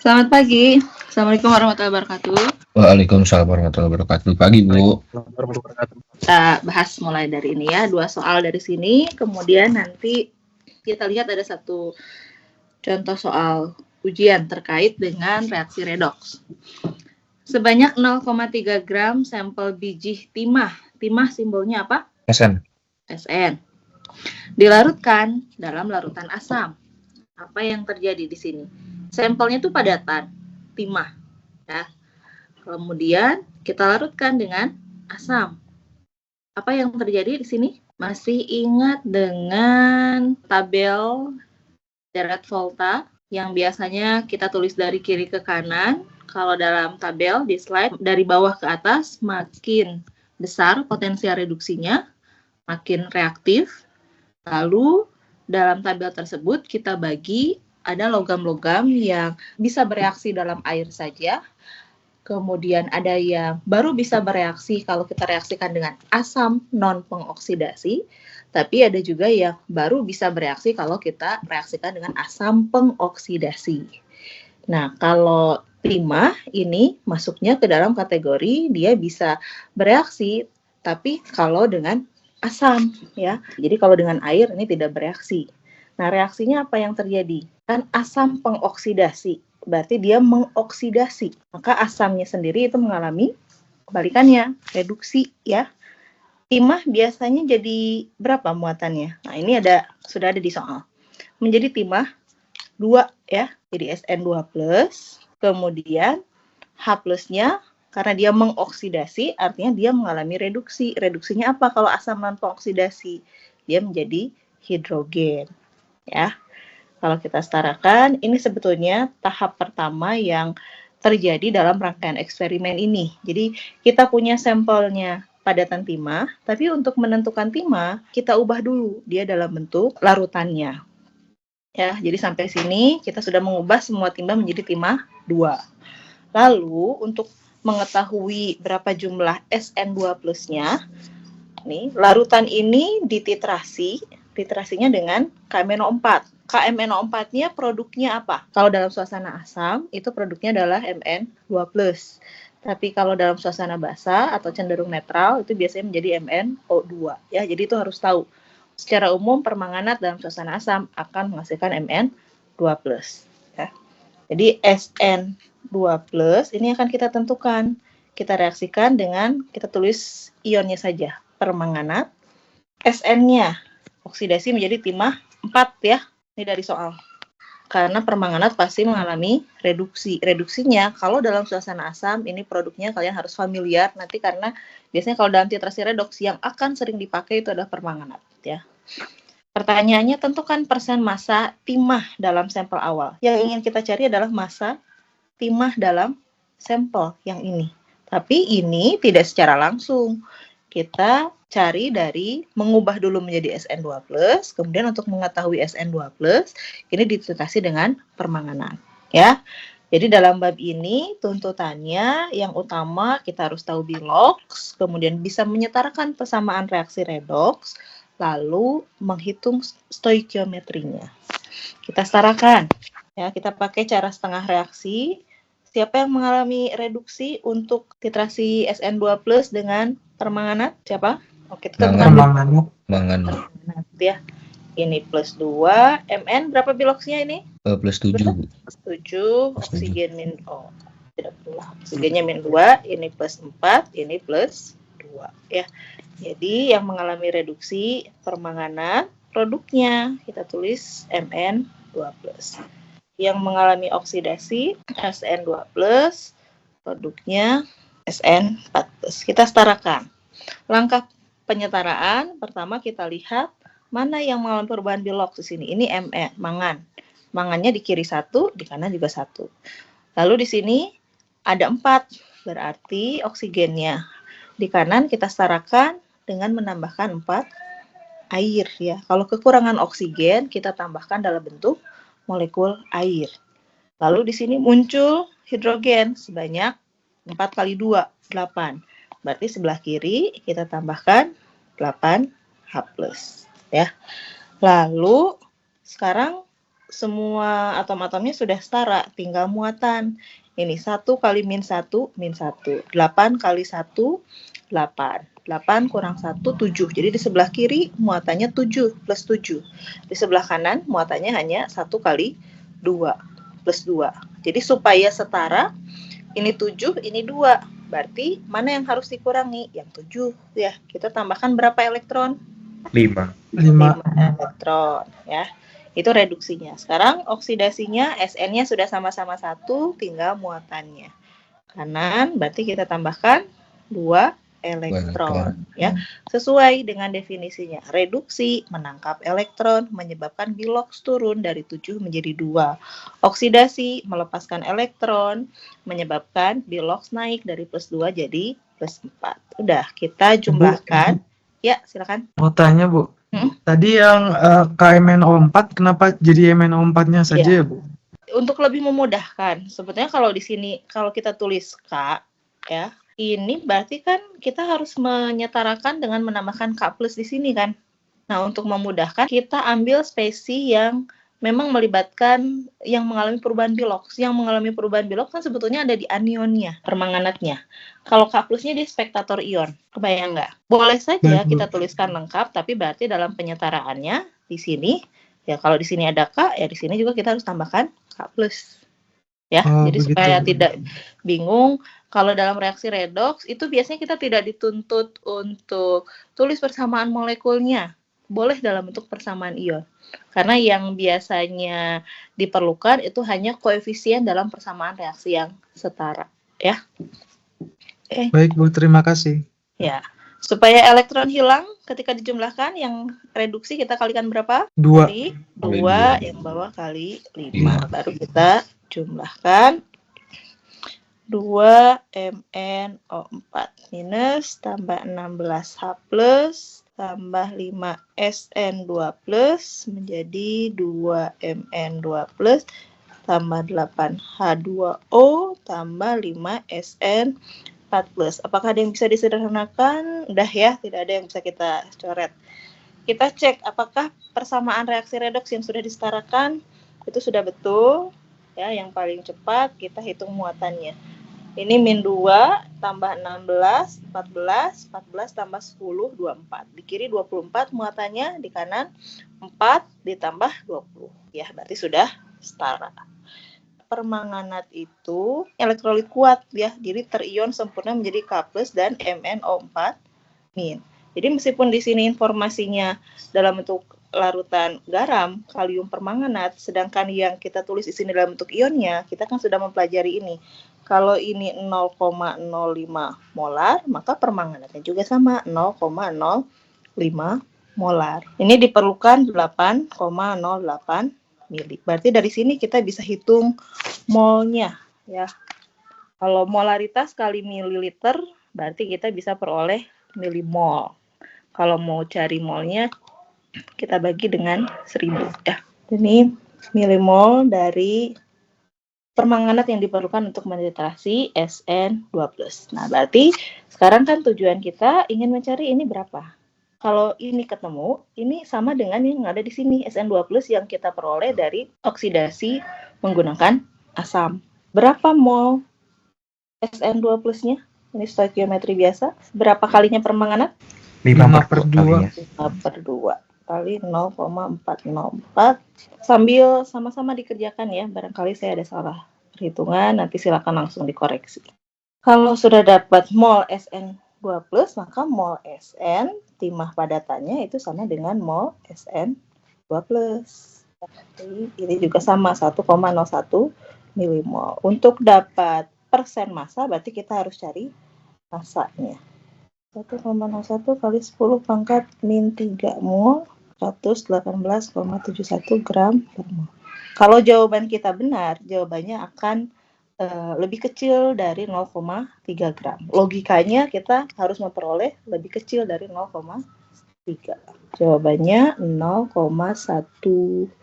Selamat pagi. Assalamualaikum warahmatullahi wabarakatuh. Waalaikumsalam warahmatullahi wabarakatuh. Pagi, Bu. Kita bahas mulai dari ini ya, 2 soal dari sini, kemudian nanti kita lihat ada satu contoh soal ujian terkait dengan reaksi redoks. Sebanyak 0,3 gram sampel biji timah. Timah simbolnya apa? SN. SN. Dilarutkan dalam larutan asam. Apa yang terjadi di sini? Sampelnya itu padatan, timah. Ya. Kemudian kita larutkan dengan asam. Apa yang terjadi di sini? Masih ingat dengan tabel deret volta yang biasanya kita tulis dari kiri ke kanan. Kalau dalam tabel di slide dari bawah ke atas, makin besar potensial reduksinya, makin reaktif. Lalu dalam tabel tersebut kita bagi ada logam-logam yang bisa bereaksi dalam air saja. Kemudian ada yang baru bisa bereaksi kalau kita reaksikan dengan asam non-pengoksidasi, tapi ada juga yang baru bisa bereaksi kalau kita reaksikan dengan asam pengoksidasi. Nah, kalau timah ini masuknya ke dalam kategori dia bisa bereaksi, tapi kalau dengan asam ya. Jadi kalau dengan air ini tidak bereaksi. Nah, reaksinya apa yang terjadi? Kan asam pengoksidasi. Berarti dia mengoksidasi. Maka asamnya sendiri itu mengalami kebalikannya, reduksi ya. Timah biasanya jadi berapa muatannya? Nah, ini sudah ada di soal. Menjadi timah 2 ya. Jadi SN2+, kemudian H+-nya karena dia mengoksidasi artinya dia mengalami reduksi. Reduksinya apa kalau asam non pengoksidasi? Dia menjadi hidrogen ya. Kalau kita setarakan, ini sebetulnya tahap pertama yang terjadi dalam rangkaian eksperimen ini. Jadi kita punya sampelnya padatan timah, tapi untuk menentukan timah, kita ubah dulu dia dalam bentuk larutannya. Ya, jadi sampai sini kita sudah mengubah semua timah menjadi timah 2. Lalu untuk mengetahui berapa jumlah SN2+-nya, nih, larutan ini titrasinya dengan KMNO4. KMNO4-nya produknya apa? Kalau dalam suasana asam, itu produknya adalah Mn2+. Tapi kalau dalam suasana basa atau cenderung netral, itu biasanya menjadi MnO2. Ya, jadi itu harus tahu. Secara umum, permanganat dalam suasana asam akan menghasilkan Mn2+. Ya. Jadi SN2+, ini akan kita tentukan. Kita reaksikan dengan, kita tulis ionnya saja. Permanganat, SN-nya oksidasi menjadi timah 4 ya. Ini dari soal. Karena permanganat pasti mengalami reduksi. Reduksinya kalau dalam suasana asam ini produknya kalian harus familiar nanti karena biasanya kalau dalam titrasi redoks yang akan sering dipakai itu adalah permanganat ya. Pertanyaannya tentukan persen massa timah dalam sampel awal. Yang ingin kita cari adalah massa timah dalam sampel yang ini. Tapi ini tidak secara langsung. Kita cari dari mengubah dulu menjadi SN2+, kemudian untuk mengetahui SN2+, ini dititasi dengan permanganat, ya. Jadi dalam bab ini tuntutannya yang utama kita harus tahu bilox, kemudian bisa menyetarakan persamaan reaksi redoks, lalu menghitung stoikiometrinya. Kita setarakan, ya. Kita pakai cara setengah reaksi. Siapa yang mengalami reduksi untuk titrasi SN2+ dengan permanganat? Siapa? Oke, kita Permanganat. Ya. Ini +2, Mn berapa biloxnya ini? +7. +7, oksigen tidak perlu. Oksigennya -2, ini +4, ini +2 ya. Jadi yang mengalami reduksi permanganat, produknya kita tulis Mn2+. Yang mengalami oksidasi SN2+, produknya SN4+. Kita setarakan. Langkah penyetaraan, pertama kita lihat mana yang mengalami perubahan bilox di sini. Ini Me, mangan. Mangannya di kiri 1, di kanan juga 1. Lalu di sini ada 4, berarti oksigennya. Di kanan kita setarakan dengan menambahkan 4 air ya. Kalau kekurangan oksigen kita tambahkan dalam bentuk molekul air. Lalu di sini muncul hidrogen sebanyak 4 kali 2, 8. Berarti sebelah kiri kita tambahkan 8H+. Ya. Lalu sekarang semua atom-atomnya sudah setara, tinggal muatan. Ini 1 kali min 1, min 1. 8 kali 1, 8. 8 kurang 1, 7. Jadi di sebelah kiri muatannya 7 plus 7. Di sebelah kanan muatannya hanya 1 kali 2 plus 2. Jadi supaya setara, ini 7, ini 2. Berarti mana yang harus dikurangi? Yang 7 ya. Kita tambahkan berapa elektron? 5. 5 elektron ya. Itu reduksinya. Sekarang oksidasinya SN-nya sudah sama-sama 1, tinggal muatannya. Kanan berarti kita tambahkan 2 elektron ya. Sesuai dengan definisinya. Reduksi menangkap elektron menyebabkan biloks turun dari 7 menjadi 2. Oksidasi melepaskan elektron menyebabkan biloks naik dari plus 2 jadi plus 4. Udah, kita jumlahkan. Ya, silakan. Mau tanya, Bu. Tadi yang KMnO4 kenapa jadi MnO4-nya saja ya, Bu? Untuk lebih memudahkan, sebetulnya kalau di sini kalau kita tulis K ya, ini berarti kan kita harus menyetarakan dengan menambahkan K plus di sini kan. Nah, untuk memudahkan kita ambil spesi yang memang melibatkan yang mengalami perubahan biloks. Yang mengalami perubahan biloks kan sebetulnya ada di anionnya, permanganatnya. Kalau K plusnya di spektator ion. Kebayang nggak? Boleh saja kita tuliskan lengkap, tapi berarti dalam penyetaraannya di sini, ya kalau di sini ada K, ya di sini juga kita harus tambahkan K plus. Ya, jadi begitu. supaya tidak bingung, kalau dalam reaksi redoks itu biasanya kita tidak dituntut untuk tulis persamaan molekulnya. Boleh dalam bentuk persamaan ion. Karena yang biasanya diperlukan itu hanya koefisien dalam persamaan reaksi yang setara, ya. Baik, Bu, terima kasih. Ya. Supaya elektron hilang ketika dijumlahkan, yang reduksi kita kalikan berapa? 2. Kali 2, yang bawah kali 5. Baru kita jumlahkan 2 MnO4 minus tambah 16H plus tambah 5 SN2 plus menjadi 2 MN2 plus tambah 8 H2O tambah 5 SN4 plus. Apakah ada yang bisa disederhanakan? Udah ya, tidak ada yang bisa kita coret. Kita cek apakah persamaan reaksi redoks yang sudah disetarakan itu sudah betul. Ya, yang paling cepat kita hitung muatannya. Ini min 2 tambah 16, 14, 14 tambah 10, 24. Di kiri 24 muatannya, di kanan 4 ditambah 20. Ya, berarti sudah setara. Permanganat itu elektrolit kuat ya, jadi terion sempurna menjadi K+ dan MnO4-. Jadi meskipun di sini informasinya dalam bentuk larutan garam, kalium permanganat, sedangkan yang kita tulis di sini dalam bentuk ionnya, kita kan sudah mempelajari ini. Kalau ini 0,05 molar, maka permanganatnya juga sama 0,05 molar. Ini diperlukan 8,08 mili. Berarti dari sini kita bisa hitung molnya ya. Kalau molaritas kali mililiter, berarti kita bisa peroleh milimol. Kalau mau cari molnya, kita bagi dengan 1000 ya. Ini milimol dari permanganat yang diperlukan untuk menitrasi SN2+. Nah, berarti sekarang kan tujuan kita ingin mencari ini berapa. Kalau ini ketemu, ini sama dengan yang ada di sini, SN2+ yang kita peroleh dari oksidasi menggunakan asam. Berapa mol SN2+-nya? Ini stoikiometri biasa. Berapa kalinya permanganat? 5/2. 5/2 kali 0,404. Sambil sama-sama dikerjakan ya, barangkali saya ada salah perhitungan, nanti silakan langsung dikoreksi. Kalau sudah dapat mol SN2+, maka mol SN timah padatannya itu sama dengan mol SN2+. Jadi ini juga sama 1,01 milimol. Untuk dapat persen massa berarti kita harus cari massanya. 1,01 kali 10 pangkat min 3 mol, 118,71 gram per mol. Kalau jawaban kita benar, jawabannya akan lebih kecil dari 0,3 gram. Logikanya kita harus memperoleh lebih kecil dari 0,3. Jawabannya 0,12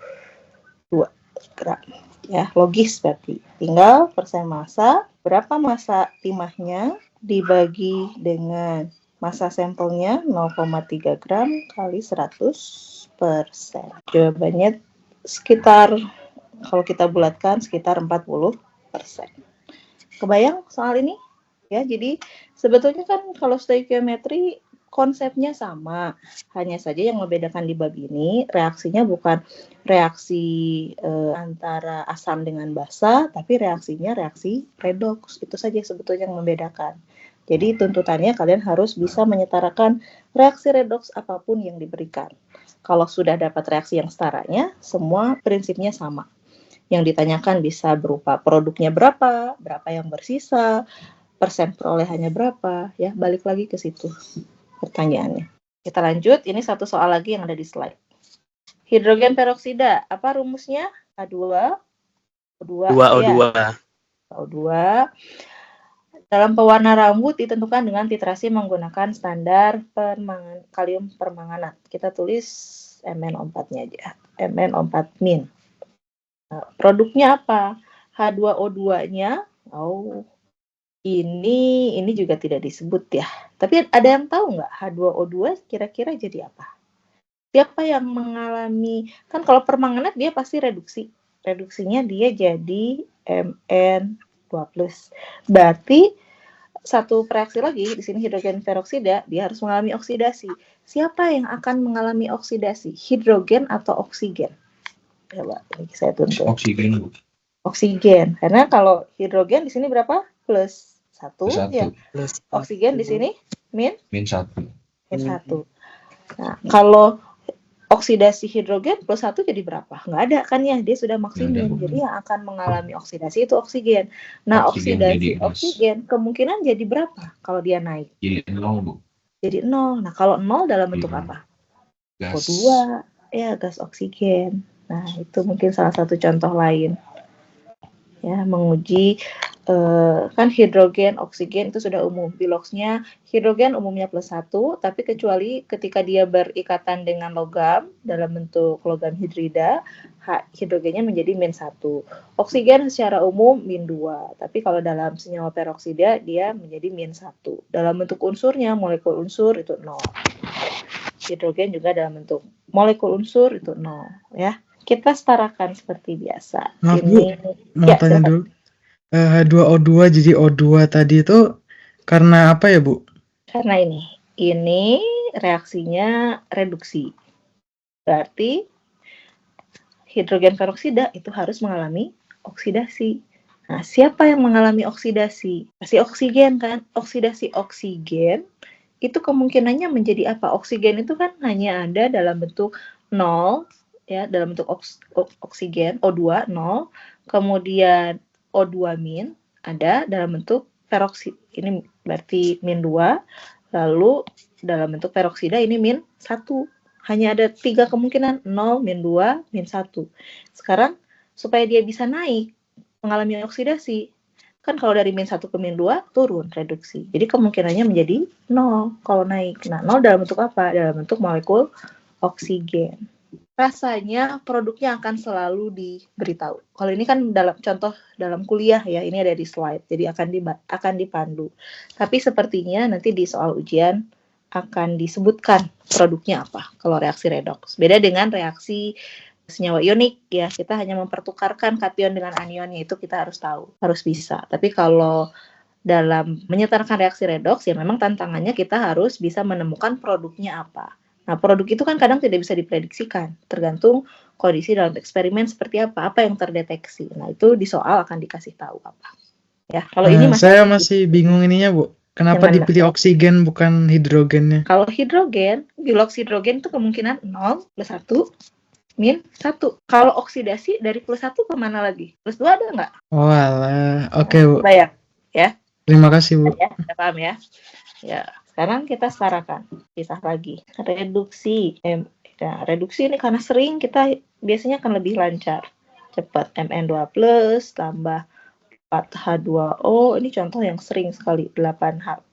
gram. Ya, logis berarti. Tinggal persen massa, berapa massa timahnya dibagi dengan massa sampelnya 0,3 gram kali 100%. Jawabannya sekitar, kalau kita bulatkan sekitar 40%. Kebayang soal ini? Ya, jadi sebetulnya kan kalau stoikiometri konsepnya sama, hanya saja yang membedakan di bab ini reaksinya bukan reaksi antara asam dengan basa, tapi reaksinya reaksi redoks. Itu saja sebetulnya yang membedakan. Jadi tuntutannya kalian harus bisa menyetarakan reaksi redoks apapun yang diberikan. Kalau sudah dapat reaksi yang setaranya, semua prinsipnya sama. Yang ditanyakan bisa berupa produknya berapa, berapa yang bersisa, persen perolehannya berapa, ya balik lagi ke situ pertanyaannya. Kita lanjut, ini satu soal lagi yang ada di slide. Hidrogen peroksida, apa rumusnya? H2, O2, ya. O2. Dalam pewarna rambut ditentukan dengan titrasi menggunakan standar kalium permanganat. Kita tulis MnO4-nya aja, MnO4-. Nah, produknya apa? H2O2-nya, ini juga tidak disebut ya. Tapi ada yang tahu nggak H2O2 kira-kira jadi apa? Siapa yang mengalami, kan kalau permanganat dia pasti reduksi. Reduksinya dia jadi Mn2+. Berarti satu reaksi lagi, di sini hidrogen peroksida, dia harus mengalami oksidasi. Siapa yang akan mengalami oksidasi? Hidrogen atau oksigen? Coba, ini saya tuntut. Oksigen. Oksigen. Karena kalau hidrogen di sini berapa? Plus 1 ya. Oksigen di sini min 1. Min 1. Nah, kalau oksidasi hidrogen plus 1 jadi berapa? Nggak ada kan ya, dia sudah maksimum. Jadi yang akan mengalami oksidasi itu oksigen. Nah, oksidasi oksigen kemungkinan jadi berapa kalau dia naik? Jadi 0, Bu. Jadi 0. Nah, kalau 0 dalam bentuk apa? Gas. O2, ya gas oksigen. Nah, itu mungkin salah satu contoh lain. Ya, menguji kan hidrogen, oksigen itu sudah umum. Biloxnya hidrogen umumnya plus 1, tapi kecuali ketika dia berikatan dengan logam dalam bentuk logam hidrida, hidrogennya menjadi min 1. Oksigen secara umum min 2, tapi kalau dalam senyawa peroksida dia menjadi min 1. Dalam bentuk unsurnya, molekul unsur itu 0. Hidrogen juga dalam bentuk molekul unsur itu 0, ya. Kita setarakan seperti biasa. Maaf, ini Bu, mau tanya silakan. dulu. H2O2 jadi O2 tadi itu karena apa ya, Bu? Karena ini reaksinya reduksi. Berarti hidrogen peroksida itu harus mengalami oksidasi. Nah, siapa yang mengalami oksidasi? Pasti oksigen kan? Oksidasi oksigen itu kemungkinannya menjadi apa? Oksigen itu kan hanya ada dalam bentuk 0, ya, dalam bentuk oksigen, O2, 0. Kemudian O2 min ada dalam bentuk peroksida. Ini berarti min 2. Lalu dalam bentuk peroksida ini min 1. Hanya ada 3 kemungkinan, 0, min 2, min 1. Sekarang supaya dia bisa naik, mengalami oksidasi, kan kalau dari min 1 ke min 2 turun reduksi. Jadi kemungkinannya menjadi 0 kalau naik. Nah, 0 dalam bentuk apa? Dalam bentuk molekul oksigen. Rasanya produknya akan selalu diberitahu. Kalau ini kan dalam contoh dalam kuliah ya, ini ada di slide, jadi akan dipandu. Tapi sepertinya nanti di soal ujian akan disebutkan produknya apa kalau reaksi redoks. Beda dengan reaksi senyawa ionik ya, kita hanya mempertukarkan kation dengan anionnya, itu kita harus tahu, harus bisa. Tapi kalau dalam menyetarakan reaksi redoks ya memang tantangannya kita harus bisa menemukan produknya apa. Nah, produk itu kan kadang tidak bisa diprediksikan, tergantung kondisi dalam eksperimen seperti apa yang terdeteksi. Nah, itu di soal akan dikasih tahu apa. Ya, kalau ini saya masih bingung ininya, Bu. Kenapa dipilih oksigen bukan hidrogennya? Kalau hidrogen, bilox hidrogen itu kemungkinan 0, plus 1, min 1. Kalau oksidasi dari plus 1 kemana lagi? Plus 2 ada nggak? Oh alah, oke, Bu. Bayang, ya. Terima kasih, Bu. Ya, sudah paham ya. Ya, sekarang kita setarakan, pisah lagi. Reduksi, reduksi ini karena sering kita biasanya akan lebih lancar, cepat. Mn2+ tambah 4H2O, ini contoh yang sering sekali, 8H+,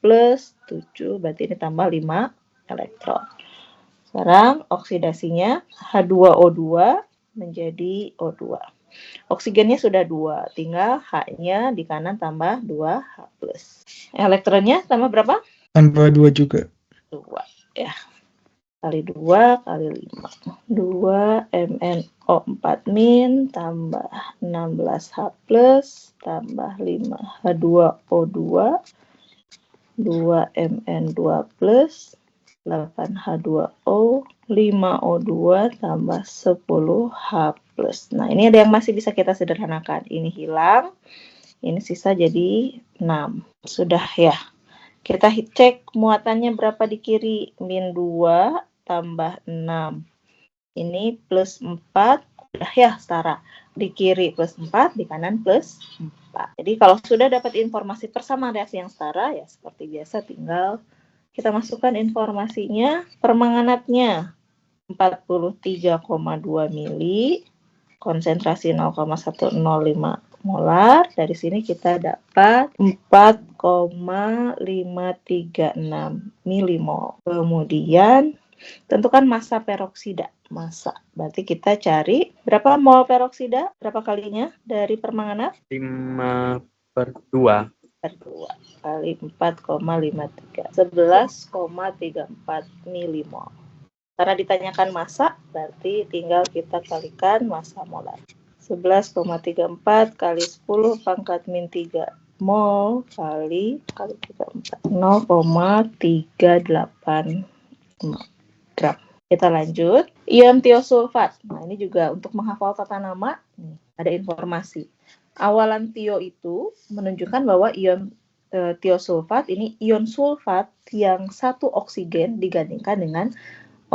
7, berarti ini tambah 5 elektron. Sekarang oksidasinya H2O2 menjadi O2. Oksigennya sudah 2, tinggal H-nya di kanan tambah 2H+. Elektronnya tambah berapa? Tambah 2 juga. 2, ya. kali 2 kali 5. 2 MnO4- tambah 16H plus tambah 5H2O2 2 Mn2 plus 8H2O 5O2 tambah 10H plus. Nah, ini ada yang masih bisa kita sederhanakan. Ini hilang, ini sisa jadi 6. Sudah ya. Kita cek muatannya berapa di kiri. Min 2 tambah 6. Ini plus 4. Udah ya, setara. Di kiri plus 4, di kanan plus 4. Jadi kalau sudah dapat informasi persamaan reaksi yang setara, ya seperti biasa tinggal kita masukkan informasinya. Permanganatnya 43,2 mili, konsentrasi 0,105 molar. Dari sini kita dapat 4,536 milimol. Kemudian tentukan massa peroksida. Massa. Berarti kita cari berapa mol peroksida? Berapa kalinya dari permanganat? 5/2. Per 2 kali 4,53. 11,34 milimol. Karena ditanyakan massa, berarti tinggal kita kalikan massa molar. 11,34 kali 10 pangkat min 3 mol kali 34. 0,38 gram. Kita lanjut. Ion tiosulfat. Nah, ini juga untuk menghafal tata nama, nih, ada informasi. Awalan tio itu menunjukkan bahwa ion tiosulfat ini ion sulfat yang satu oksigen digandingkan dengan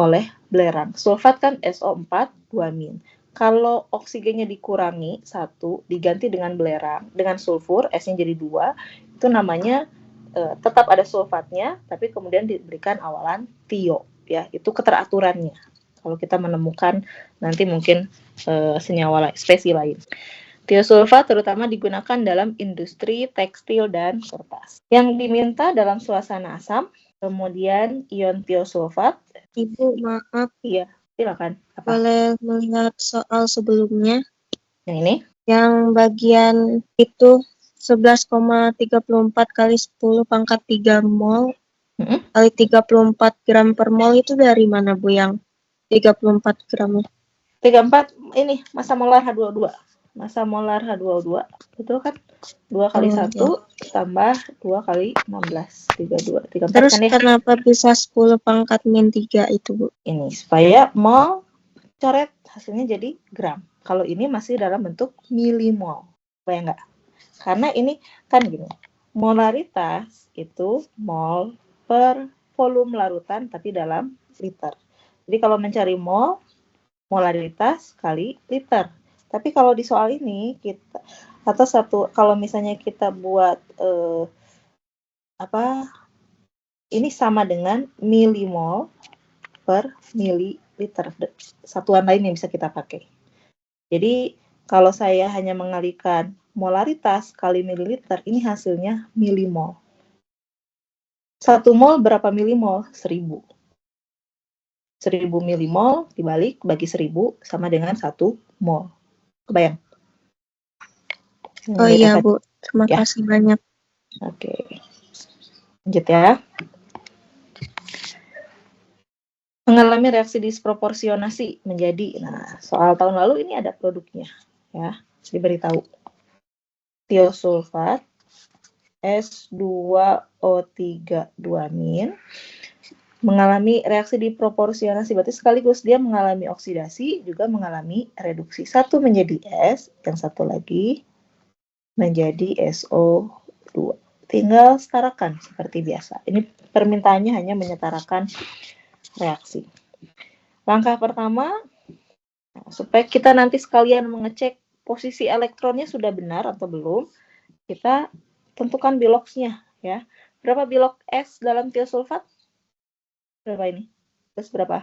oleh belerang. Sulfat kan SO4 2-. Kalau oksigennya dikurangi 1 diganti dengan belerang, dengan sulfur, S-nya jadi 2, itu namanya tetap ada sulfatnya, tapi kemudian diberikan awalan tio. Ya, itu keteraturannya. Kalau kita menemukan nanti mungkin senyawa spesies lain. Tiosulfat terutama digunakan dalam industri tekstil dan kertas. Yang diminta dalam suasana asam, kemudian ion tiosulfat. Ibu, maaf, Iya, silakan. Apa? boleh melihat soal sebelumnya? Yang ini? Yang bagian itu 11,34 kali 10 pangkat 3 mol kali 34 gram per mol itu dari mana, Bu, yang 34 gram? 34 ini massa molar H2O2. Massa molar H2O2, betul kan? 2 kali 1 tambah 2 kali 16, 32. 34 Terus kan ya? kenapa bisa 10 pangkat min 3 itu, Bu? Ini supaya mol coret hasilnya jadi gram. Kalau ini masih dalam bentuk milimol. Bayang nggak? Karena ini kan gini, molaritas itu mol per volume larutan tapi dalam liter. Jadi kalau mencari mol, molaritas kali liter. Tapi kalau di soal ini kita atau kalau misalnya kita buat ini sama dengan milimol per mililiter. Satuan lain yang bisa kita pakai. Jadi kalau saya hanya mengalihkan molaritas kali mililiter, ini hasilnya milimol. 1 mol berapa milimol? 1000. 1000 milimol dibalik bagi 1000 sama dengan 1 mol. Kebayang? Oh iya, Bu. Terima kasih banyak. Oke. Lanjut ya. Mengalami reaksi disproporsionasi menjadi, nah soal tahun lalu ini ada produknya ya, diberitahu. Tiosulfat S2O3 2- mengalami reaksi disproporsionasi, berarti sekaligus dia mengalami oksidasi juga mengalami reduksi. Satu menjadi S, yang satu lagi menjadi SO2. Tinggal setarakan seperti biasa. Ini permintaannya hanya menyetarakan reaksi. Langkah pertama, supaya kita nanti sekalian mengecek posisi elektronnya sudah benar atau belum, kita tentukan biloxnya ya. Berapa bilok S dalam tiosulfat? Berapa ini? Plus berapa?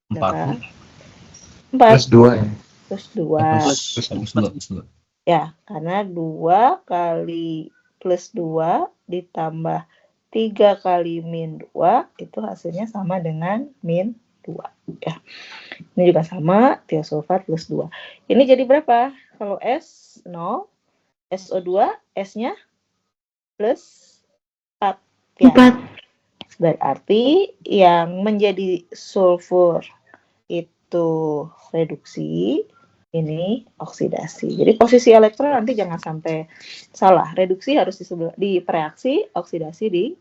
4. 4. Plus 2 ya. Plus 2. Plus 2. Ya, karena 2 kali plus 2 ditambah 3 kali min 2 itu hasilnya sama dengan min 2 ya. Ini juga sama, tiosulfat plus 2. Ini jadi berapa? Kalau S 0, SO2 S-nya plus 4 ya. 4. Berarti yang menjadi sulfur itu reduksi, ini oksidasi. Jadi posisi elektron nanti jangan sampai salah. Reduksi harus di reaksi, oksidasi di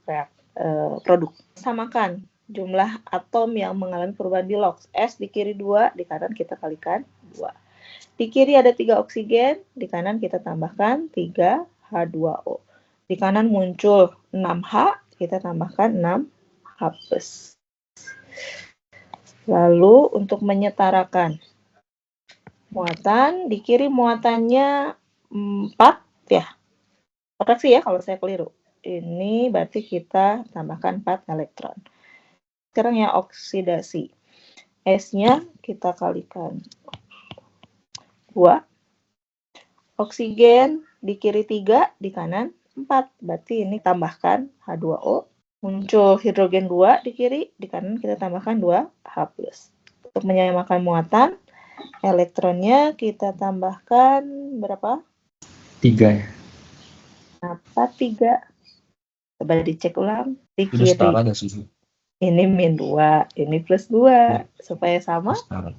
produk. Samakan jumlah atom yang mengalami perubahan di log. S di kiri 2, di kanan kita kalikan 2. Di kiri ada 3 oksigen, di kanan kita tambahkan 3 H2O. Di kanan muncul 6H, kita tambahkan 6H+. Lalu untuk menyetarakan muatan, di kiri muatannya 4 ya. Koreksi ya kalau saya keliru. Ini berarti kita tambahkan 4 elektron. Sekarang ya oksidasi. S-nya kita kalikan 2. Oksigen di kiri 3, di kanan 4. Berarti ini tambahkan H2O. Muncul hidrogen 2 di kiri, di kanan kita tambahkan 2H+. Untuk menyamakan muatan, elektronnya kita tambahkan berapa? 3 ya. Kenapa 3? Coba dicek ulang. Di Itu kiri. setara ada susu. Ini -2, ini +2. Supaya sama? Setara.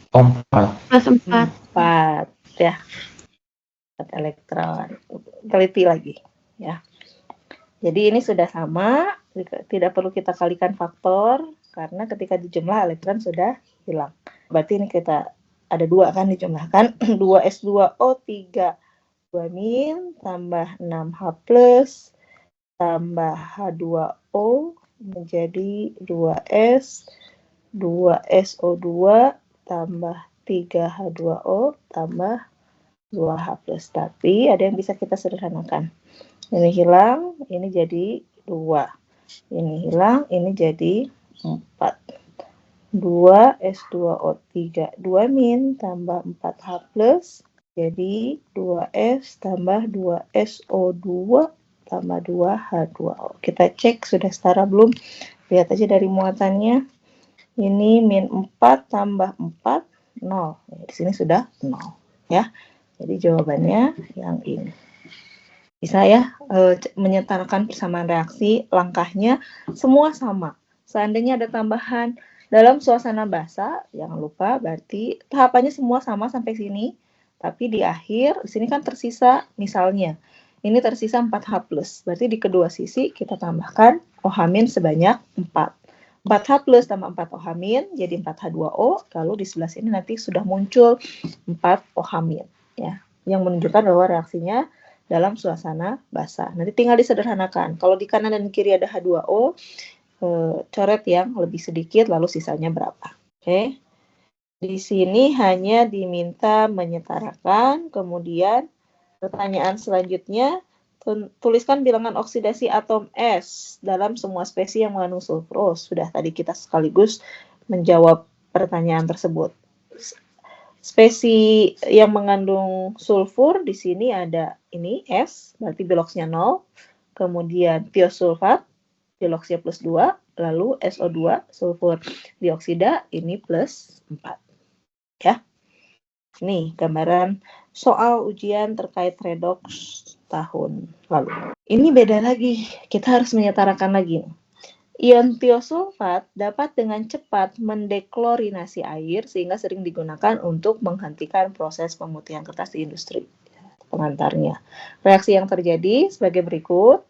4. Plus 4. 4 ya. 4 elektron. Teliti lagi ya. Jadi ini sudah sama, tidak perlu kita kalikan faktor karena ketika dijumlah elektron sudah hilang. Berarti ini kita ada 2 kan dijumlahkan, 2S2O3 2- tambah 6H+ tambah H2O menjadi 2S 2SO2 tambah 3H2O tambah 2H+. Tapi ada yang bisa kita sederhanakan. Ini hilang, ini jadi 2. Ini hilang, ini jadi 4. 2S2O3 2- tambah 4H+ jadi 2S tambah 2SO2 tambah 2H2O. Kita cek sudah setara belum? Lihat aja dari muatannya. Ini -4 tambah 4, 0. Di sini sudah 0. Ya. Jadi jawabannya yang ini. Bisa ya menyetarakan persamaan reaksi, langkahnya semua sama. Seandainya ada tambahan dalam suasana basah, jangan lupa berarti tahapannya semua sama sampai sini. Tapi di akhir, di sini kan tersisa misalnya, ini tersisa 4H+. Berarti di kedua sisi kita tambahkan OH- sebanyak 4. 4H+ tambah 4 OH- jadi 4H2O, lalu di sebelah sini nanti sudah muncul 4 OH- ya, yang menunjukkan bahwa reaksinya dalam suasana basah. Nanti tinggal disederhanakan. Kalau di kanan dan kiri ada H2O, coret yang lebih sedikit, lalu sisanya berapa. Oke. Di sini hanya diminta menyetarakan, kemudian pertanyaan selanjutnya, tuliskan bilangan oksidasi atom S dalam semua spesies yang mengandung sulfur. Oh, sudah tadi kita sekaligus menjawab pertanyaan tersebut. Spesies yang mengandung sulfur di sini ada ini S, berarti biloxnya 0. Kemudian tiosulfat, biloxnya +2. Lalu SO2, sulfur dioksida, ini +4. Ya. Nih, gambaran soal ujian terkait redox tahun lalu. Ini beda lagi, kita harus menyetarakan lagi. Ion tiosulfat dapat dengan cepat mendeklorinasi air sehingga sering digunakan untuk menghentikan proses pemutihan kertas di industri. Pengantarnya. Reaksi yang terjadi sebagai berikut.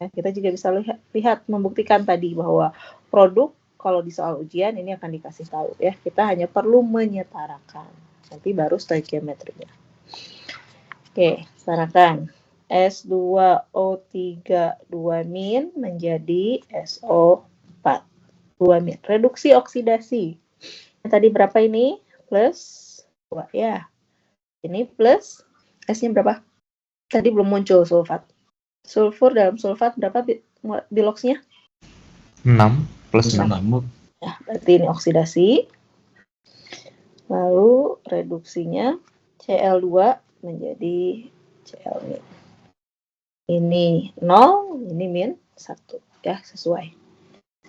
Ya, kita juga bisa lihat membuktikan tadi bahwa produk kalau di soal ujian ini akan dikasih tahu ya. Kita hanya perlu menyetarakan. Nanti baru stoikiometrinya. Oke, setarakan. S2O3 2- menjadi SO4 2-. Reduksi oksidasi. Tadi berapa ini? +2 ya. Ini plus S-nya berapa? Tadi belum muncul sulfat. Sulfur dalam sulfat berapa biloxnya? 6 plus 6. Ya, berarti ini oksidasi. Lalu reduksinya Cl2 menjadi Cl-. Ini 0, ini -1 ya, sesuai.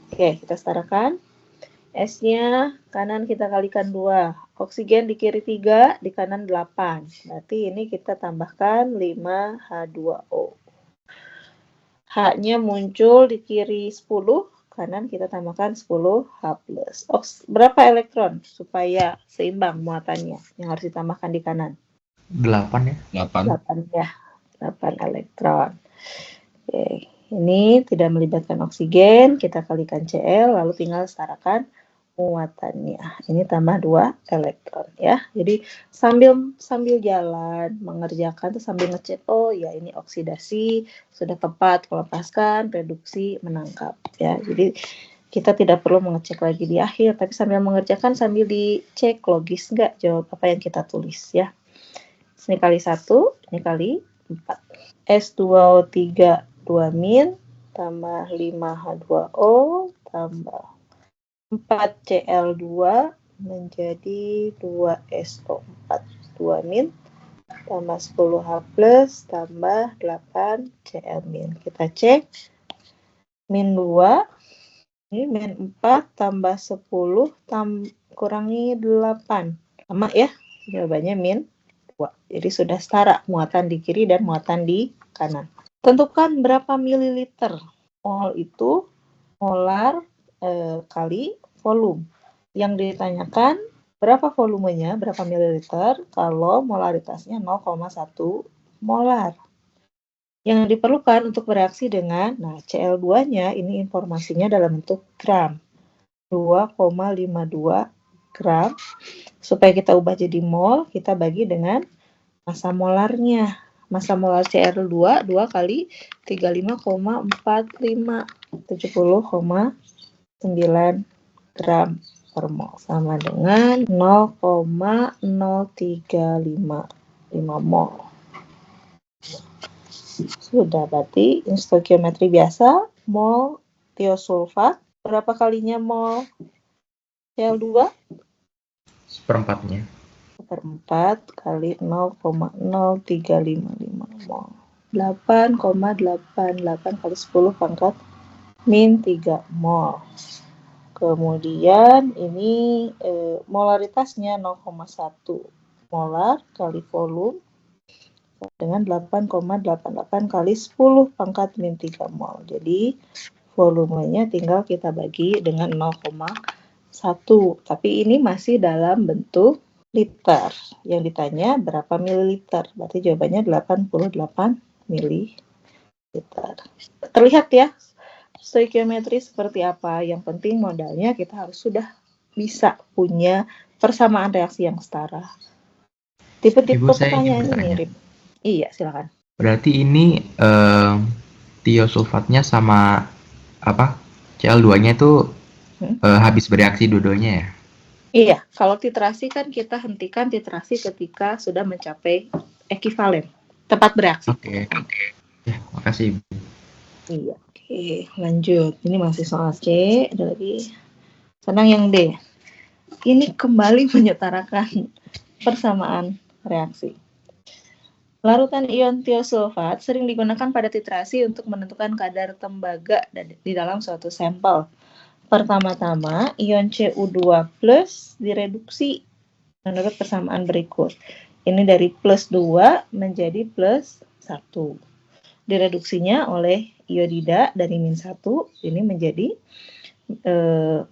Oke, kita setarakan. S-nya kanan kita kalikan 2. Oksigen di kiri 3, di kanan 8. Berarti ini kita tambahkan 5H2O. H-nya muncul di kiri 10, kanan kita tambahkan 10 H+. Berapa elektron supaya seimbang muatannya yang harus ditambahkan di kanan? 8 ya. 8 ya, 8 elektron. Oke, ini tidak melibatkan oksigen, kita kalikan Cl, lalu tinggal setarakan muatannya. Ini tambah 2 elektron ya. Jadi sambil jalan mengerjakan tuh sambil ngecek, oh ya ini oksidasi sudah tepat, melepaskan, reduksi, menangkap ya. Jadi kita tidak perlu mengecek lagi di akhir, tapi sambil mengerjakan sambil dicek logis nggak jawab apa yang kita tulis ya. Ini kali 1, ini kali 4. S2O3 2- tambah 5H2O tambah 4Cl2 menjadi 2SO4 2- tambah 10H+ tambah 8Cl-. Kita cek -2 ini -4 tambah 10 kurangi 8 sama ya, jawabannya -2. Jadi sudah setara muatan di kiri dan muatan di kanan. Tentukan berapa mililiter. Mol itu molar kali volume. Yang ditanyakan berapa volumenya, berapa mililiter, kalau molaritasnya 0,1 molar. Yang diperlukan untuk bereaksi dengan, nah Cl2-nya ini informasinya dalam bentuk gram. 2,52 gram. Supaya kita ubah jadi mol, kita bagi dengan massa molarnya. Massa molar Cl2 2 kali 35,45 70,9 gram per mol sama dengan 0,0355 mol. Sudah, berarti stoikiometri biasa, mol tiosulfat berapa kalinya mol Cl2? Seperempatnya. 1/4 kali 0,0355 mol. 8,88 kali 10 pangkat -3 mol. Kemudian ini molaritasnya 0,1 molar kali volume dengan 8,88 kali 10 pangkat -3 mol. Jadi volumenya tinggal kita bagi dengan 0,1. Tapi ini masih dalam bentuk liter. Yang ditanya berapa mililiter. Berarti jawabannya 88 mililiter. Terlihat ya stoikiometri seperti apa. Yang penting modalnya kita harus sudah bisa punya persamaan reaksi yang setara. Tipe-tipe Ibu, saya ingin pertanyaannya bertanya. mirip. Iya, silakan. Berarti ini tiosulfatnya sama apa? Cl2-nya itu habis bereaksi dua-duanya ya? Iya, kalau titrasi kan kita hentikan titrasi ketika sudah mencapai ekivalen, tepat bereaksi. Oke. Ya, makasih Ibu. Iya, oke, lanjut. Ini masih soal C, ada lagi. Sekarang yang D. Ini kembali menyetarakan persamaan reaksi. Larutan ion tiosulfat sering digunakan pada titrasi untuk menentukan kadar tembaga di dalam suatu sampel. Pertama-tama, ion Cu2+ direduksi menurut persamaan berikut. Ini dari +2 menjadi +1. Direduksinya oleh iodida dari -1, ini menjadi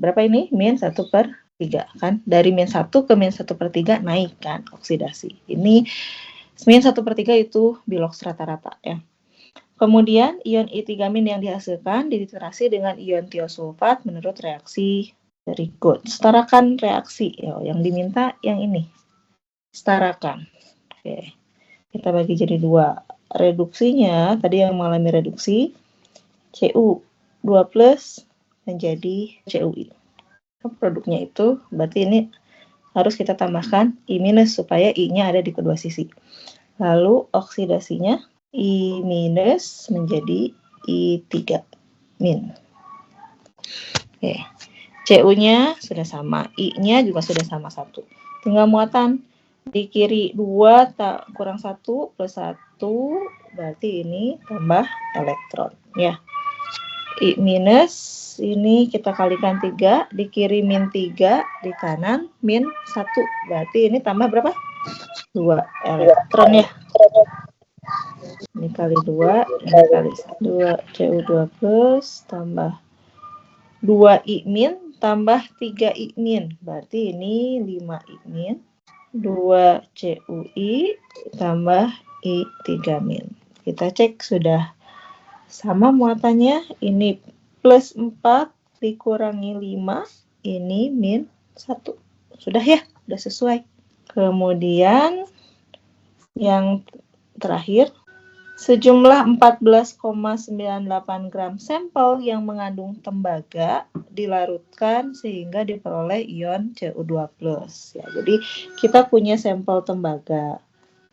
berapa ini? -1/3 kan? Dari -1 ke -1/3 naik kan oksidasi. Ini -1/3 itu bilox rata-rata ya. Kemudian ion I3- yang dihasilkan dititrasi dengan ion tiosulfat menurut reaksi berikut. Setarakan reaksi ya, yang diminta yang ini. Setarakan. Oke. Kita bagi jadi 2. Reduksinya tadi yang mengalami reduksi Cu2+ menjadi Cui. Produknya itu berarti ini harus kita tambahkan I- supaya I-nya ada di kedua sisi. Lalu oksidasinya I- menjadi I3-. Oke. Cu-nya sudah sama, I-nya juga sudah sama 1. Tinggal muatan di kiri 2 kurang 1 plus 1 berarti ini tambah elektron ya. I- ini kita kalikan 3, di kiri -3, di kanan -1. Berarti ini tambah berapa? 2 elektron ya. Ini kali 2, ini kali 2 Cu2+ tambah 2 I- tambah 3 I-. Berarti ini 5 I-, 2 CuI tambah I3-. Kita cek sudah sama muatannya. Ini plus 4 dikurangi 5, ini min 1. Sudah ya, sudah sesuai. Kemudian yang terakhir, sejumlah 14,98 gram sampel yang mengandung tembaga dilarutkan sehingga diperoleh ion Cu2+. Ya, jadi kita punya sampel tembaga.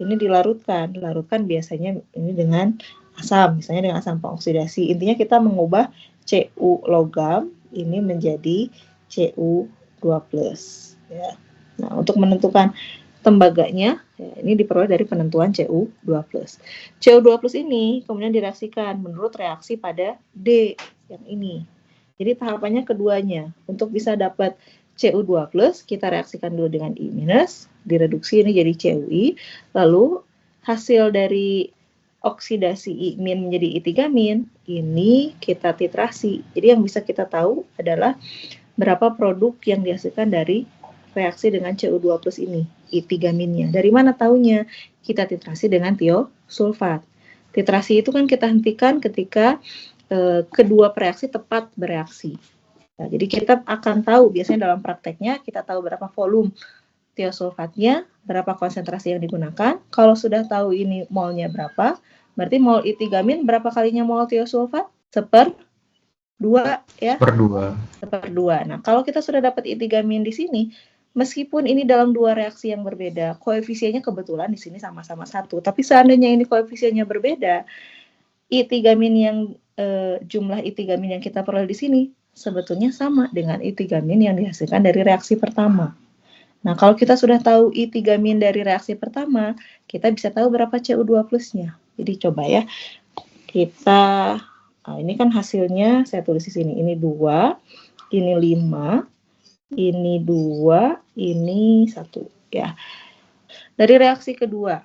Ini dilarutkan. Dilarutkan biasanya ini dengan asam, misalnya dengan asam pengoksidasi. Intinya kita mengubah Cu logam ini menjadi Cu2+. Ya. Nah, untuk menentukan tembaganya, ya, ini diperoleh dari penentuan Cu2+. Cu2+ ini kemudian direaksikan menurut reaksi pada D yang ini. Jadi tahapannya keduanya. Untuk bisa dapat Cu2+, kita reaksikan dulu dengan I-, direduksi ini jadi CuI, lalu hasil dari oksidasi I- menjadi I3-, ini kita titrasi. Jadi yang bisa kita tahu adalah berapa produk yang dihasilkan dari reaksi dengan Cu2+ ini, I3-nya. Dari mana taunya? Kita titrasi dengan tiosulfat. Titrasi itu kan kita hentikan ketika kedua reaksi tepat bereaksi. Nah, jadi kita akan tahu, biasanya dalam prakteknya kita tahu berapa volume tiosulfatnya, berapa konsentrasi yang digunakan. Kalau sudah tahu ini molnya berapa, berarti mol I3-, berapa kalinya mol tiosulfat? 1/2 ya. 1/2. 1/2. Nah, kalau kita sudah dapat I3- di sini, meskipun ini dalam dua reaksi yang berbeda, koefisiennya kebetulan di sini sama-sama 1. Tapi seandainya ini koefisiennya berbeda, I3- yang jumlah I3- yang kita peroleh di sini sebetulnya sama dengan I3- yang dihasilkan dari reaksi pertama. Nah, kalau kita sudah tahu I3- dari reaksi pertama, kita bisa tahu berapa Cu2+-nya. Jadi coba ya, kita, ini kan hasilnya, saya tulis di sini, ini 2, ini 5, ini 2, ini 1. Ya. Dari reaksi kedua,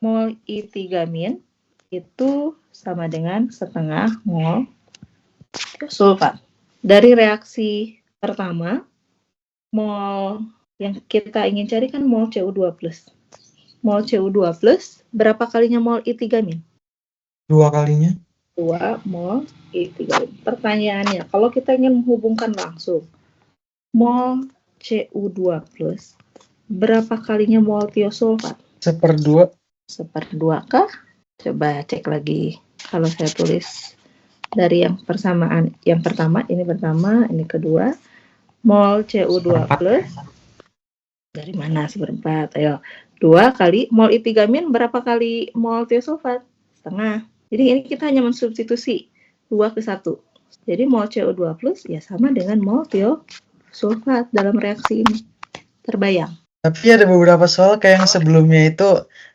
mol I3- itu sama dengan 1/2 mol sulfat. Dari reaksi pertama, mol yang kita ingin cari kan mol Cu2+. Mol Cu2+, berapa kalinya mol I3-? 2 kalinya. 2 mol I3. Pertanyaannya, kalau kita ingin menghubungkan langsung, mol Cu2+, berapa kalinya mol tiosulfat? 1/2. 1/2 kah? Coba cek lagi. Kalau saya tulis dari yang persamaan, yang pertama, ini kedua, mol Cu2+, dari mana 1/4? Ayo, 2 kali mol I3- berapa kali mol tiosulfat? 1/2. Jadi ini kita hanya mensubstitusi 2 ke 1. Jadi mol Cu2+ ya sama dengan mol tiosulfat dalam reaksi ini. Terbayang? Tapi ada beberapa soal kayak yang sebelumnya itu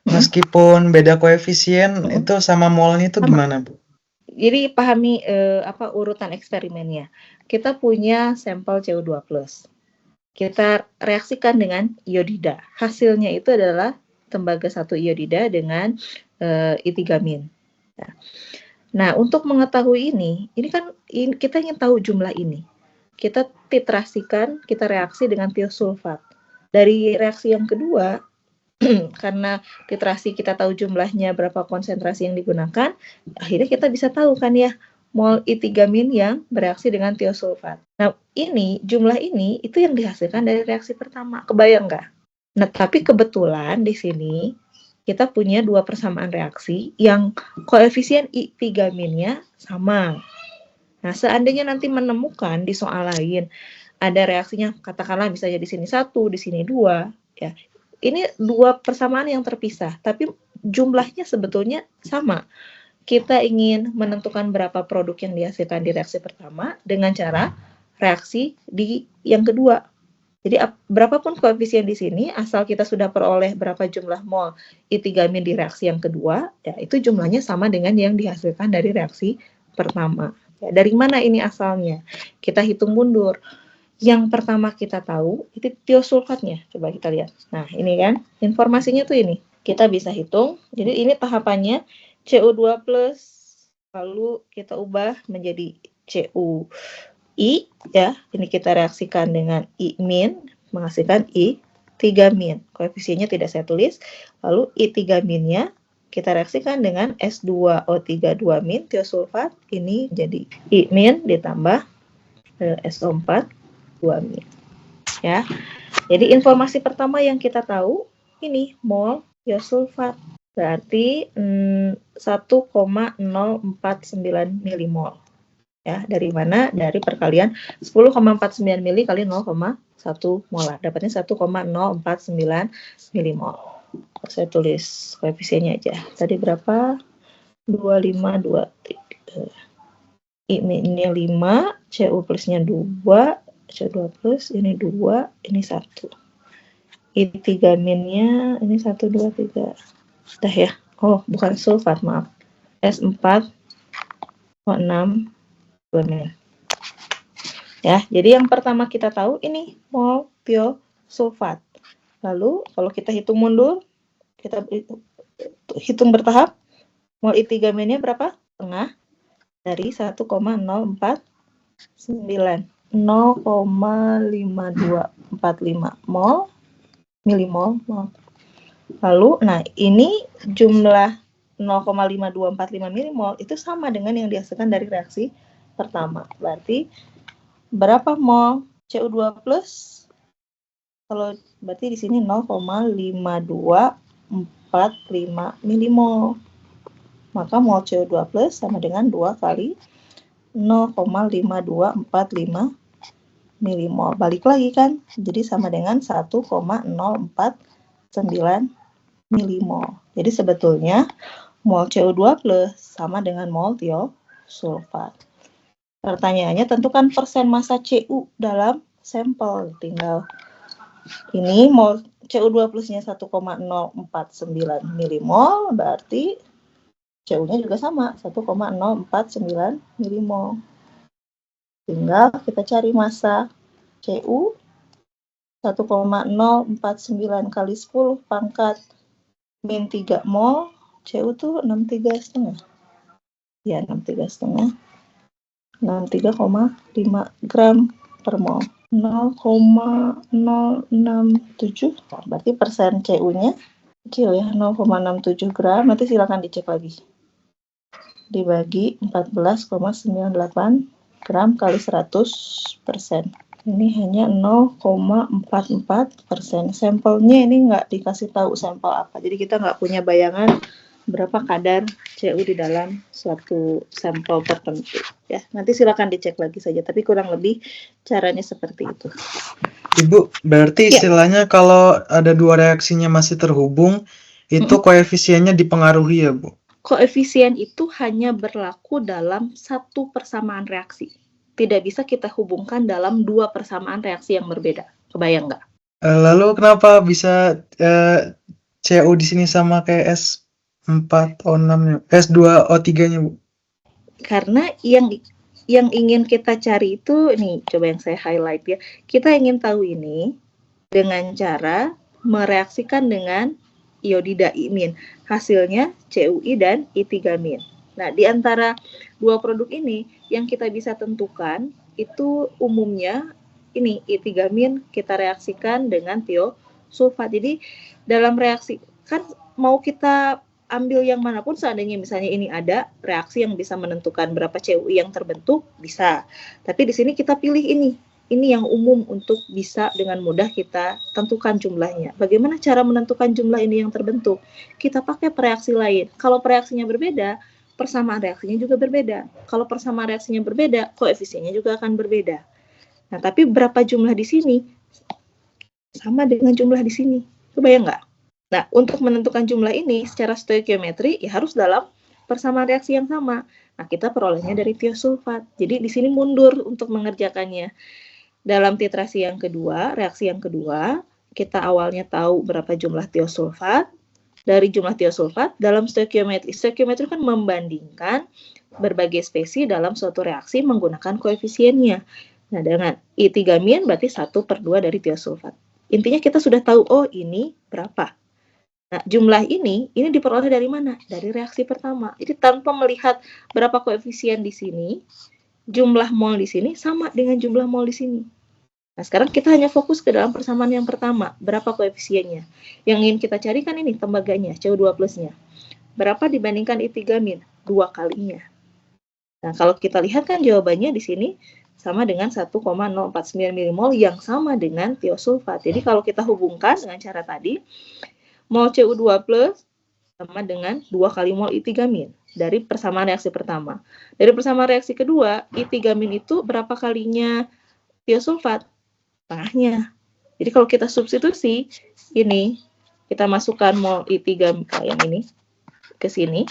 meskipun beda koefisien itu sama molnya itu gimana, Bu? Jadi pahami urutan eksperimennya. Kita punya sampel Cu2+. Kita reaksikan dengan iodida. Hasilnya itu adalah tembaga 1 iodida dengan I3-. Nah, untuk mengetahui ini kan kita ingin tahu jumlah ini. Kita titrasikan, kita reaksi dengan tiosulfat. Dari reaksi yang kedua, karena titrasi kita tahu jumlahnya berapa konsentrasi yang digunakan, akhirnya kita bisa tahu kan ya, mol I3- yang bereaksi dengan tiosulfat. Nah, ini jumlah ini itu yang dihasilkan dari reaksi pertama. Kebayang nggak? Nah, tapi kebetulan di sini kita punya dua persamaan reaksi yang koefisien I3-nya sama. Nah, seandainya nanti menemukan di soal lain ada reaksinya, katakanlah misalnya di sini 1, di sini 2, ya. Ini dua persamaan yang terpisah, tapi jumlahnya sebetulnya sama. Kita ingin menentukan berapa produk yang dihasilkan di reaksi pertama dengan cara reaksi di yang kedua. Jadi berapapun koefisien di sini, asal kita sudah peroleh berapa jumlah mol I3- di reaksi yang kedua, ya itu jumlahnya sama dengan yang dihasilkan dari reaksi pertama. Ya, dari mana ini asalnya? Kita hitung mundur. Yang pertama kita tahu itu tiosulfatnya. Coba kita lihat. Nah, ini kan informasinya tuh ini. kita bisa hitung. Jadi ini tahapannya CU2+, lalu kita ubah menjadi CuI ya. Ini kita reaksikan dengan I min menghasilkan I3 min. Koefisiennya tidak saya tulis. Lalu I3 minnya kita reaksikan dengan S2O3 2 min tiosulfat. Ini jadi I min ditambah SO4 2 min. Ya. Jadi informasi pertama yang kita tahu ini mol tiosulfat berarti 1,049 milimol. Ya, dari mana? Dari perkalian 10,49 mili kali 0,1 molar. Dapatnya 1,049 milimol. Saya tulis koefisiennya aja. Tadi berapa? 25, 2. I minnya 5, Cu plusnya 2, Cu2 plus ini 2, ini 1. I3 minnya ini 1, 2, 3. Dah ya. Oh, bukan sulfat, maaf. S4 O6 2 min. Ya, jadi yang pertama kita tahu ini mol tiosulfat. Lalu kalau kita hitung mundur, kita hitung bertahap, mol I3 minnya berapa? Setengah dari 1,049. 0,5245 mol milimol. Lalu, nah ini jumlah 0,5245 milimol itu sama dengan yang dihasilkan dari reaksi pertama. Berarti berapa mol Cu2 plus? Kalau berarti di sini 0,5245 milimol. Maka mol Cu2 plus sama dengan 2 kali 0,5245 milimol. Balik lagi kan, jadi sama dengan 1,049 milimol. Jadi sebetulnya mol Cu2 plus sama dengan mol tiosulfat. Pertanyaannya tentukan persen massa Cu dalam sampel. Tinggal ini mol Cu2 plusnya 1,049 milimol, berarti Cu-nya juga sama, 1,049 milimol. Tinggal kita cari massa Cu, 1,049 kali 10 pangkat min 3 mol, Cu itu 63,5. Ya, 63,5. 63,5 gram per mol. 0,067. Berarti persen Cu-nya kecil ya, 0,67 gram. Nanti silakan dicek lagi. Dibagi 14,98 gram kali 100%. Ini hanya 0,44%. Sampelnya ini nggak dikasih tahu sampel apa. Jadi kita nggak punya bayangan berapa kadar Cu di dalam suatu sampel tertentu. Ya, nanti silakan dicek lagi saja. Tapi kurang lebih caranya seperti itu. Ibu, berarti istilahnya kalau ada dua reaksinya masih terhubung, itu koefisiennya dipengaruhi ya, Bu? Koefisien itu hanya berlaku dalam satu persamaan reaksi. Tidak bisa kita hubungkan dalam dua persamaan reaksi yang berbeda. Kebayang nggak? Lalu kenapa bisa Cu di sini sama kayak S4O6-nya, S2O3-nya, Bu? Karena yang ingin kita cari itu, nih coba yang saya highlight ya. Kita ingin tahu ini dengan cara mereaksikan dengan iodida I-min. Hasilnya CuI dan I3 min. Nah, di antara dua produk ini yang kita bisa tentukan itu umumnya ini I3 min kita reaksikan dengan tiosulfat. Jadi dalam reaksi kan mau kita ambil yang manapun, seandainya misalnya ini ada reaksi yang bisa menentukan berapa CuI yang terbentuk, bisa. Tapi di sini kita pilih ini yang umum untuk bisa dengan mudah kita tentukan jumlahnya. Bagaimana cara menentukan jumlah ini yang terbentuk? Kita pakai reaksi lain. Kalau reaksinya berbeda, persamaan reaksinya juga berbeda. Kalau persamaan reaksinya berbeda, koefisiennya juga akan berbeda. Nah, tapi berapa jumlah di sini sama dengan jumlah di sini. Kebayang nggak? Nah, untuk menentukan jumlah ini secara stoikiometri ya harus dalam persamaan reaksi yang sama. Nah, kita perolehnya dari tiosulfat. Jadi di sini mundur untuk mengerjakannya. Dalam titrasi yang kedua, reaksi yang kedua, kita awalnya tahu berapa jumlah tiosulfat. Dari jumlah tiosulfat, dalam stoikiometri kan membandingkan berbagai spesies dalam suatu reaksi menggunakan koefisiennya. Nah, dengan I3 min berarti 1/2 dari tiosulfat. Intinya kita sudah tahu, oh ini berapa. Nah, jumlah ini diperoleh dari mana? Dari reaksi pertama. Jadi tanpa melihat berapa koefisien di sini, jumlah mol di sini sama dengan jumlah mol di sini. Nah, sekarang kita hanya fokus ke dalam persamaan yang pertama. Berapa koefisiennya? Yang ingin kita cari kan ini tembaganya, CO2 plusnya. Berapa dibandingkan I3-? 2 kalinya. Nah, kalau kita lihat kan jawabannya di sini sama dengan 1,049 milimol yang sama dengan tiosulfat. Jadi kalau kita hubungkan dengan cara tadi, mol CO2 plus sama dengan 2 kali mol I3- dari persamaan reaksi pertama. Dari persamaan reaksi kedua, I3- itu berapa kalinya tiosulfat? Setengahnya. Jadi kalau kita substitusi, ini kita masukkan mol I3 yang ini ke sini,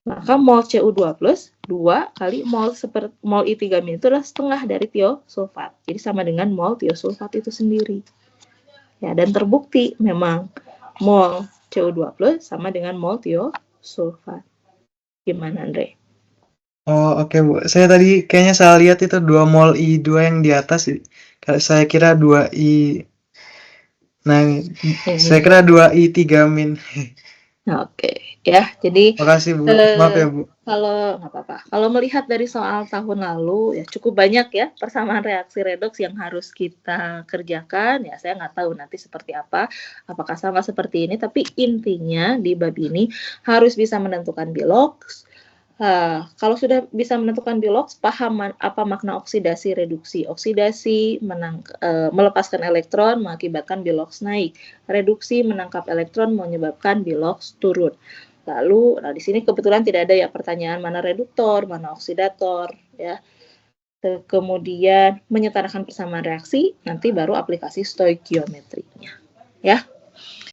maka mol Cu2 plus 2 kali mol I3- itu adalah setengah dari tiosulfat. Jadi sama dengan mol tiosulfat itu sendiri. Ya, dan terbukti memang mol CO2 plus sama dengan mol tiosulfat. Gimana, Andre? Oh, oke, Bu. Saya tadi kayaknya salah lihat itu 2 mol I2 yang di atas. Kalau saya kira 2 I. Nah, saya kira 2 I3-. Oke, ya. Jadi Makasih, Bu. Maaf ya, Bu. kalau nggak apa-apa. Kalau melihat dari soal tahun lalu, ya cukup banyak ya persamaan reaksi redoks yang harus kita kerjakan. Ya, saya nggak tahu nanti seperti apa, apakah sama seperti ini. Tapi intinya di bab ini harus bisa menentukan biloks. Kalau sudah bisa menentukan biloks, paham apa makna oksidasi reduksi. Oksidasi melepaskan elektron mengakibatkan biloks naik. Reduksi menangkap elektron menyebabkan biloks turun. Lalu, di sini kebetulan tidak ada ya pertanyaan mana reduktor, mana oksidator, ya. Kemudian menyetarakan persamaan reaksi, nanti baru aplikasi stoikiometrinya, ya.